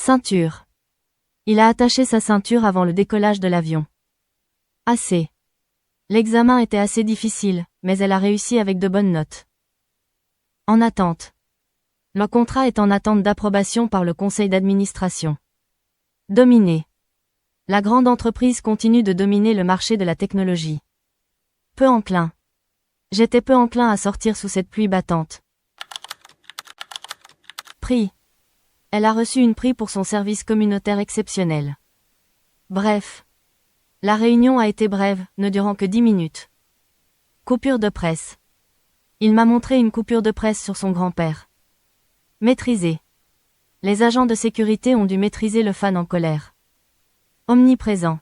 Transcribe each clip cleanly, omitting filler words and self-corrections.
Ceinture. Il a attaché sa ceinture avant le décollage de l'avion. Assez. L'examen était assez difficile, mais elle a réussi avec de bonnes notes. En attente. Le contrat est en attente d'approbation par le conseil d'administration. Dominer. La grande entreprise continue de dominer le marché de la technologie. Peu enclin. J'étais peu enclin à sortir sous cette pluie battante. Prix. Elle a reçu une prix pour son service communautaire exceptionnel. Bref. La réunion a été brève, ne durant que 10 minutes. Coupure de presse. Il m'a montré une coupure de presse sur son grand-père. Maîtriser. Les agents de sécurité ont dû maîtriser le fan en colère. Omniprésent.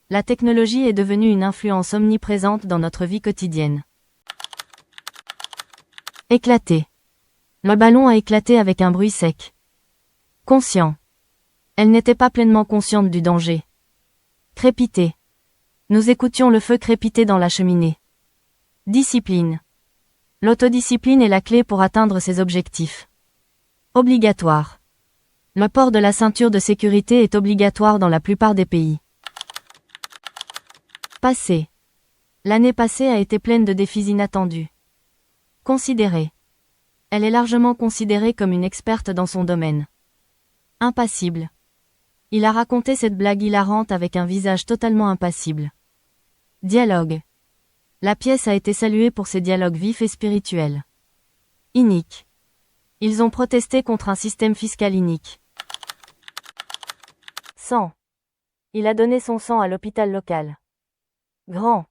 La technologie est devenue une influence omniprésente dans notre vie quotidienne. Éclater. Le ballon a éclaté avec un bruit sec. Conscient. Elle n'était pas pleinement consciente du danger. Crépiter. Nous écoutions le feu crépiter dans la cheminée. Discipline. L'autodiscipline est la clé pour atteindre ses objectifs. Obligatoire. Le port de la ceinture de sécurité est obligatoire dans la plupart des pays. Passé. L'année passée a été pleine de défis inattendus. Considérée. Elle est largement considérée comme une experte dans son domaine. Impassible. Il a raconté cette blague hilarante avec un visage totalement impassible. Dialogue. La pièce a été saluée pour ses dialogues vifs et spirituels. Inique. Ils ont protesté contre un système fiscal inique. Sang. Il a donné son sang à l'hôpital local. Grand.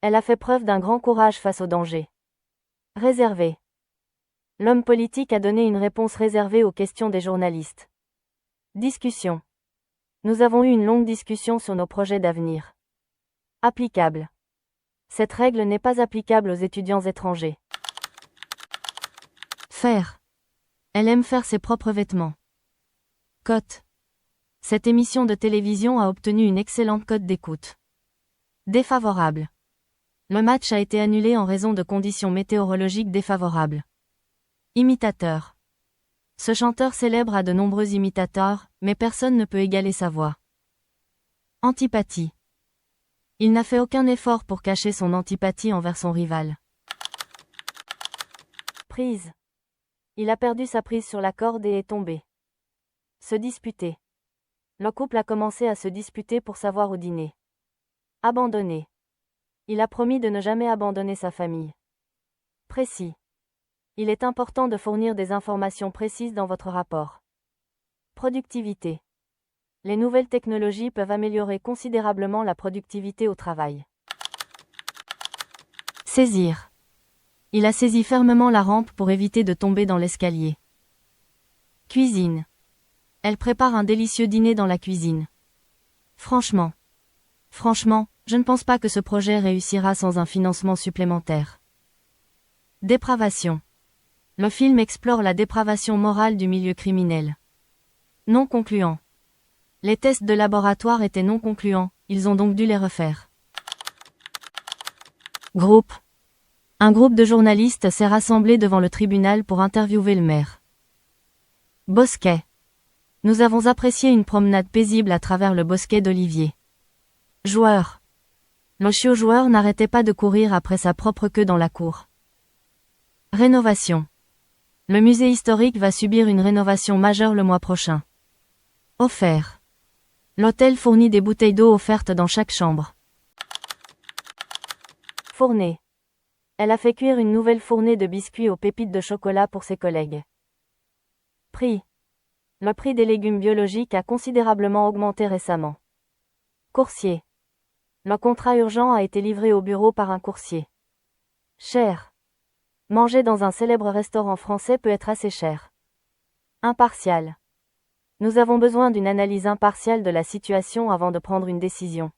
Elle a fait preuve d'un grand courage face au danger. Réservé. L'homme politique a donné une réponse réservée aux questions des journalistes. Discussion. Nous avons eu une longue discussion sur nos projets d'avenir. Applicable. Cette règle n'est pas applicable aux étudiants étrangers. Faire. Elle aime faire ses propres vêtements. Cote. Cette émission de télévision a obtenu une excellente cote d'écoute. Défavorable. Le match a été annulé en raison de conditions météorologiques défavorables. Imitateur. Ce chanteur célèbre a de nombreux imitateurs, mais personne ne peut égaler sa voix. Antipathie. Il n'a fait aucun effort pour cacher son antipathie envers son rival. Prise. Il a perdu sa prise sur la corde et est tombé. Se disputer. Le couple a commencé à se disputer pour savoir où dîner. Abandonner. Il a promis de ne jamais abandonner sa famille. Précis. Il est important de fournir des informations précises dans votre rapport. Productivité. Les nouvelles technologies peuvent améliorer considérablement la productivité au travail. Saisir. Il a saisi fermement la rampe pour éviter de tomber dans l'escalier. Cuisine. Elle prépare un délicieux dîner dans la cuisine. Franchement, je ne pense pas que ce projet réussira sans un financement supplémentaire. Dépravation. Le film explore la dépravation morale du milieu criminel. Non concluant. Les tests de laboratoire étaient non concluants, ils ont donc dû les refaire. Groupe. Un groupe de journalistes s'est rassemblé devant le tribunal pour interviewer le maire. Bosquet. Nous avons apprécié une promenade paisible à travers le bosquet d'oliviers. Joueur. Le chiot joueur n'arrêtait pas de courir après sa propre queue dans la cour. Rénovation. Le musée historique va subir une rénovation majeure le mois prochain. Offert. L'hôtel fournit des bouteilles d'eau offertes dans chaque chambre. Fournée. Elle a fait cuire une nouvelle fournée de biscuits aux pépites de chocolat pour ses collègues. Prix. Le prix des légumes biologiques a considérablement augmenté récemment. Coursier. Le contrat urgent a été livré au bureau par un coursier. Cher. Manger dans un célèbre restaurant français peut être assez cher. Impartial. Nous avons besoin d'une analyse impartiale de la situation avant de prendre une décision.